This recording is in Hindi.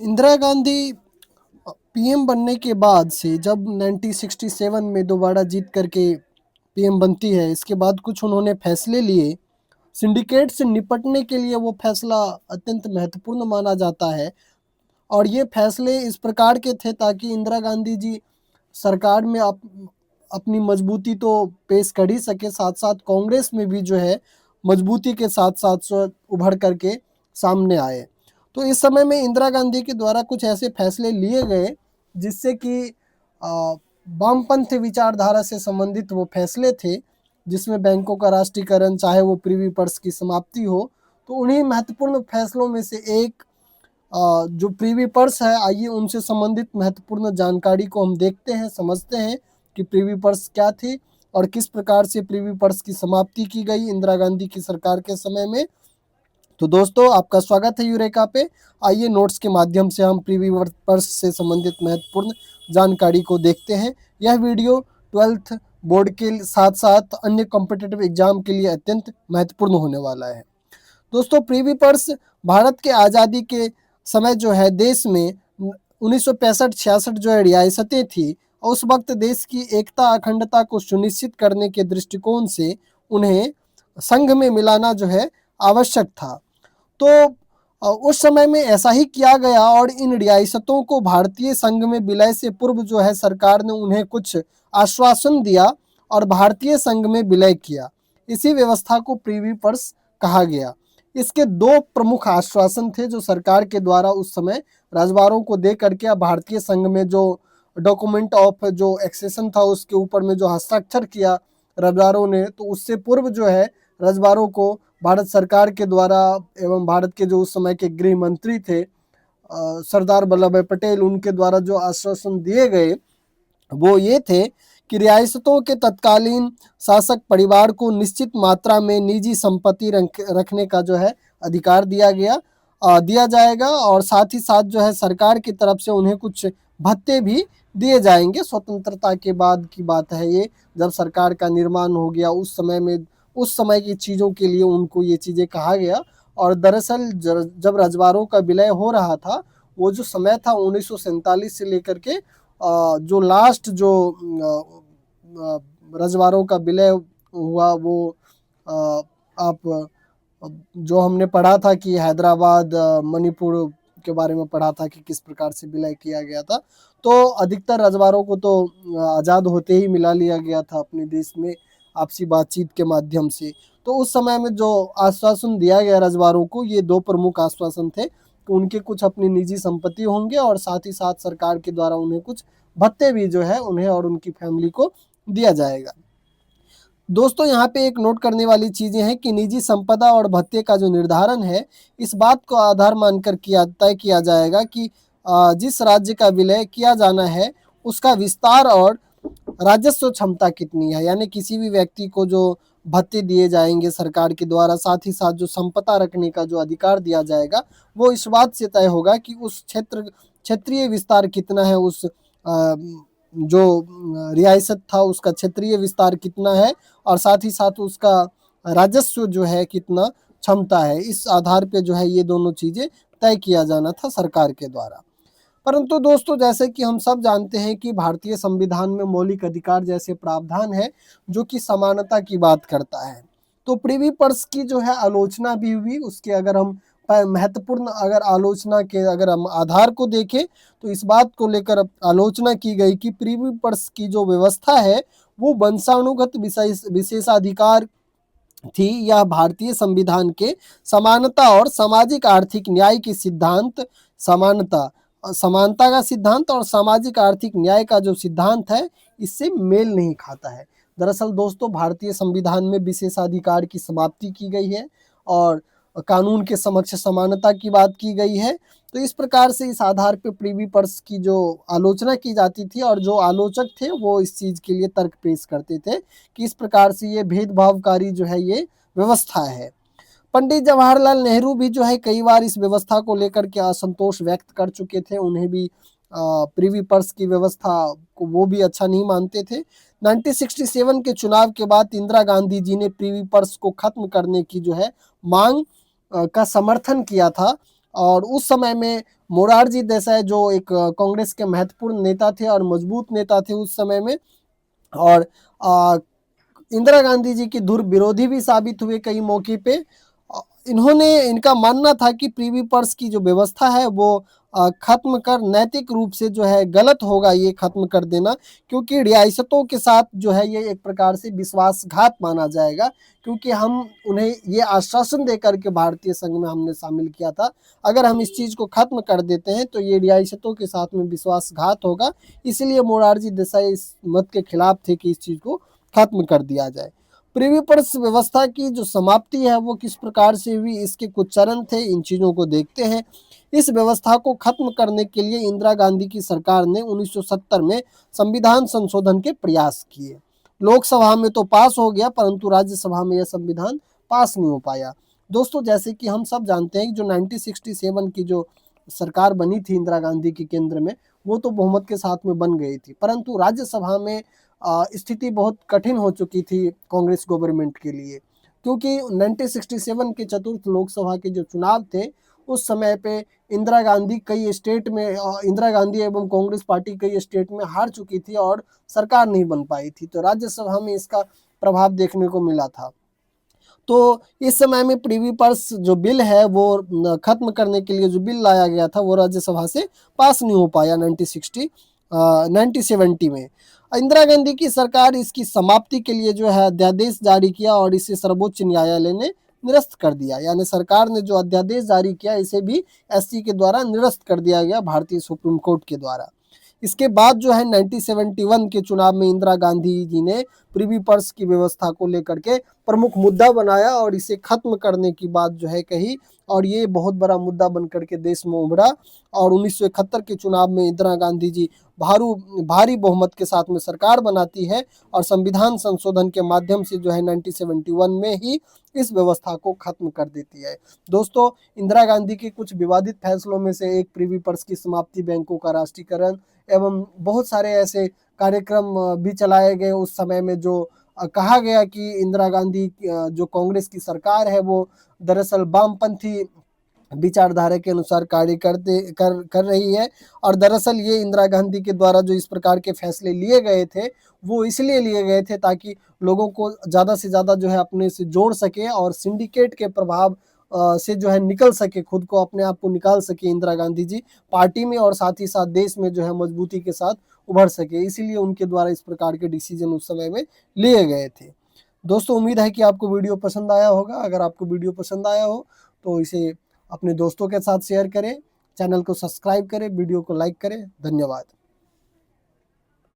इंदिरा गांधी पीएम बनने के बाद से जब 1967 में दोबारा जीत करके पीएम बनती है, इसके बाद कुछ उन्होंने फैसले लिए। सिंडिकेट से निपटने के लिए वो फैसला अत्यंत महत्वपूर्ण माना जाता है और ये फैसले इस प्रकार के थे ताकि इंदिरा गांधी जी सरकार में अपनी मजबूती तो पेश कर ही सके, साथ साथ कांग्रेस में भी जो है मजबूती के साथ साथ उभर करके सामने आए। तो इस समय में इंदिरा गांधी के द्वारा कुछ ऐसे फैसले लिए गए जिससे कि वामपंथी विचारधारा से संबंधित वो फैसले थे, जिसमें बैंकों का राष्ट्रीयकरण, चाहे वो प्रीवी पर्स की समाप्ति हो। तो उन्हीं महत्वपूर्ण फैसलों में से एक जो प्रीवी पर्स है, आइए उनसे संबंधित महत्वपूर्ण जानकारी को हम देखते हैं, समझते हैं कि प्रीवी पर्स क्या थी और किस प्रकार से प्रीवी पर्स की समाप्ति की गई इंदिरा गांधी की सरकार के समय में। तो दोस्तों, आपका स्वागत है यूरेका पे। आइए नोट्स के माध्यम से हम प्रीवी पर्स से संबंधित महत्वपूर्ण जानकारी को देखते हैं। यह वीडियो 12th बोर्ड के साथ साथ अन्य कॉम्पिटिटिव एग्जाम के लिए अत्यंत महत्वपूर्ण होने वाला है। दोस्तों, प्रीवी पर्स भारत के आज़ादी के समय जो है देश में 1965-66 जो है रियासतें थी, उस वक्त देश की एकता अखंडता को सुनिश्चित करने के दृष्टिकोण से उन्हें संघ में मिलाना जो है आवश्यक था। तो उस समय में ऐसा ही किया गया और इन रियासतों को भारतीय संघ में विलय से पूर्व जो है सरकार ने उन्हें कुछ आश्वासन दिया और भारतीय संघ में विलय किया। इसी व्यवस्था को प्रीवी पर्स कहा गया। इसके दो प्रमुख आश्वासन थे जो सरकार के द्वारा उस समय रजवाड़ों को दे करके भारतीय संघ में जो डॉक्यूमेंट ऑफ जो एक्सेशन था उसके ऊपर में जो हस्ताक्षर किया रजवाड़ों ने, तो उससे पूर्व जो है रजवाड़ों को भारत सरकार के द्वारा एवं भारत के जो उस समय के गृह मंत्री थे सरदार वल्लभ भाई पटेल, उनके द्वारा जो आश्वासन दिए गए वो ये थे कि रियासतों के तत्कालीन शासक परिवार को निश्चित मात्रा में निजी संपत्ति रखने का जो है अधिकार दिया जाएगा और साथ ही साथ जो है सरकार की तरफ से उन्हें कुछ भत्ते भी दिए जाएंगे। स्वतंत्रता के बाद की बात है ये, जब सरकार का निर्माण हो गया उस समय में उस समय की चीज़ों के लिए उनको ये चीज़ें कहा गया। और दरअसल जब रजवाड़ों का विलय हो रहा था, वो जो समय था 1947 से लेकर के जो लास्ट जो रजवाड़ों का विलय हुआ वो आप जो हमने पढ़ा था कि हैदराबाद मणिपुर के बारे में पढ़ा था कि किस प्रकार से विलय किया गया था। तो अधिकतर रजवाड़ों को तो आज़ाद होते ही मिला लिया गया था अपने देश में आपसी बातचीत के माध्यम से। तो उस समय में जो आश्वासन दिया गया रजवाड़ों को, ये दो प्रमुख आश्वासन थे कि उनके कुछ अपनी निजी संपत्ति होंगे और साथ ही साथ सरकार के द्वारा उन्हें कुछ भत्ते भी जो है उन्हें और उनकी फैमिली को दिया जाएगा। दोस्तों, यहाँ पे एक नोट करने वाली चीज़ें हैं कि निजी संपदा और भत्ते का जो निर्धारण है, इस बात को आधार मानकर तय किया जाएगा कि जिस राज्य का विलय किया जाना है उसका विस्तार और राजस्व क्षमता कितनी है। यानी किसी भी व्यक्ति को जो भत्ते दिए जाएंगे सरकार के द्वारा, साथ ही साथ जो संपदा रखने का जो अधिकार दिया जाएगा, वो इस बात से तय होगा कि उस क्षेत्रीय विस्तार कितना है, उस जो रियासत था उसका क्षेत्रीय विस्तार कितना है और साथ ही साथ उसका राजस्व जो है कितना क्षमता है। इस आधार पे जो है ये दोनों चीज़ें तय किया जाना था सरकार के द्वारा। परंतु दोस्तों, जैसे कि हम सब जानते हैं कि भारतीय संविधान में मौलिक अधिकार जैसे प्रावधान है जो कि समानता की बात करता है। तो प्रीवी पर्स की जो है आलोचना भी हुई। उसके अगर हम महत्वपूर्ण अगर आलोचना के अगर हम आधार को देखें तो इस बात को लेकर आलोचना की गई कि प्रीवी पर्स की जो व्यवस्था है वो वंशानुगत विशेषाधिकार थी। यह भारतीय संविधान के समानता और सामाजिक आर्थिक न्याय के सिद्धांत, समानता समानता का सिद्धांत और सामाजिक आर्थिक न्याय का जो सिद्धांत है इससे मेल नहीं खाता है। दरअसल दोस्तों, भारतीय संविधान में विशेषाधिकार की समाप्ति की गई है और कानून के समक्ष समानता की बात की गई है। तो इस प्रकार से इस आधार पर प्रीवी पर्स की जो आलोचना की जाती थी और जो आलोचक थे वो इस चीज़ के लिए तर्क पेश करते थे कि इस प्रकार से ये भेदभावकारी जो है ये व्यवस्था है। पंडित जवाहरलाल नेहरू भी जो है कई बार इस व्यवस्था को लेकर के असंतोष व्यक्त कर चुके थे। उन्हें भी प्रीवी पर्स की व्यवस्था को वो भी अच्छा नहीं मानते थे। 1967 के चुनाव के बाद इंदिरा गांधी जी ने प्रीवी पर्स को खत्म करने की जो है मांग का समर्थन किया था और उस समय में मोरारजी देसाई जो एक कांग्रेस के महत्वपूर्ण नेता थे और मजबूत नेता थे उस समय में, और इंदिरा गांधी जी की धुर विरोधी भी साबित हुए कई मौके पे। इनका मानना था कि प्रीवी पर्स की जो व्यवस्था है वो खत्म कर, नैतिक रूप से जो है गलत होगा ये खत्म कर देना, क्योंकि रियासतों के साथ जो है ये एक प्रकार से विश्वासघात माना जाएगा, क्योंकि हम उन्हें ये आश्वासन देकर के भारतीय संघ में हमने शामिल किया था, अगर हम इस चीज़ को खत्म कर देते हैं तो ये रियासतों के साथ में विश्वासघात होगा। इसलिए मोरारजी देसाई इस मत के खिलाफ थे कि इस चीज़ को खत्म कर दिया जाए। प्रीवी पर्स व्यवस्था की जो समाप्ति है वो किस प्रकार से हुई, इसके कुछ चरण थे, इन चीज़ों को देखते हैं। इस व्यवस्था को खत्म करने के लिए इंदिरा गांधी की सरकार ने 1970 में संविधान संशोधन के प्रयास किए। लोकसभा में तो पास हो गया, परंतु राज्यसभा में यह संविधान पास नहीं हो पाया। दोस्तों, जैसे कि हम सब जानते हैं कि जो 1967 की जो सरकार बनी थी इंदिरा गांधी के केंद्र में, वो तो बहुमत के साथ में बन गई थी, परंतु राज्यसभा में स्थिति बहुत कठिन हो चुकी थी कांग्रेस गवर्नमेंट के लिए, क्योंकि 1967 के चतुर्थ लोकसभा के जो चुनाव थे उस समय पे इंदिरा गांधी कई स्टेट में इंदिरा गांधी एवं कांग्रेस पार्टी कई स्टेट में हार चुकी थी और सरकार नहीं बन पाई थी, तो राज्यसभा में इसका प्रभाव देखने को मिला था। तो इस समय में प्रीवी पर्स जो बिल है वो खत्म करने के लिए जो बिल लाया गया था वो राज्यसभा से पास नहीं हो पाया 1970 में। इंदिरा गांधी की सरकार इसकी समाप्ति के लिए जो है अध्यादेश जारी किया और इसे सर्वोच्च न्यायालय ने निरस्त कर दिया, यानी सरकार ने जो अध्यादेश जारी किया इसे भी एससी के द्वारा निरस्त कर दिया गया, भारतीय सुप्रीम कोर्ट के द्वारा। इसके बाद जो है 1971 के चुनाव में इंदिरा गांधी जी ने प्रीवी पर्स की व्यवस्था को लेकर के प्रमुख मुद्दा बनाया और इसे खत्म करने की बात जो है कही, और ये बहुत बड़ा मुद्दा बनकर के देश में उभरा। और 1971 के चुनाव में इंदिरा गांधी जी भारी बहुमत के साथ में सरकार बनाती है और संविधान संशोधन के माध्यम से जो है 1971 में ही इस व्यवस्था को खत्म कर देती है। दोस्तों, इंदिरा गांधी के कुछ विवादित फैसलों में से एक प्रीवी पर्स की समाप्ति, बैंकों का राष्ट्रीयकरण एवं बहुत सारे ऐसे कार्यक्रम भी चलाए गए उस समय में, जो कहा गया कि इंदिरा गांधी जो कांग्रेस की सरकार है वो दरअसल वामपंथी विचारधारा के अनुसार कार्य कर रही है, और दरअसल ये इंदिरा गांधी के द्वारा जो इस प्रकार के फैसले लिए गए थे वो इसलिए लिए गए थे ताकि लोगों को ज़्यादा से ज़्यादा जो है अपने से जोड़ सके और सिंडिकेट के प्रभाव से जो है निकल सके, खुद को अपने आप को निकाल सके इंदिरा गांधी जी पार्टी में, और साथ ही साथ देश में जो है मजबूती के साथ उभर सके, इसीलिए उनके द्वारा इस प्रकार के डिसीजन उस समय में लिए गए थे। दोस्तों, उम्मीद है कि आपको वीडियो पसंद आया होगा। अगर आपको वीडियो पसंद आया हो तो इसे अपने दोस्तों के साथ शेयर करें, चैनल को सब्सक्राइब करें, वीडियो को लाइक करें। धन्यवाद।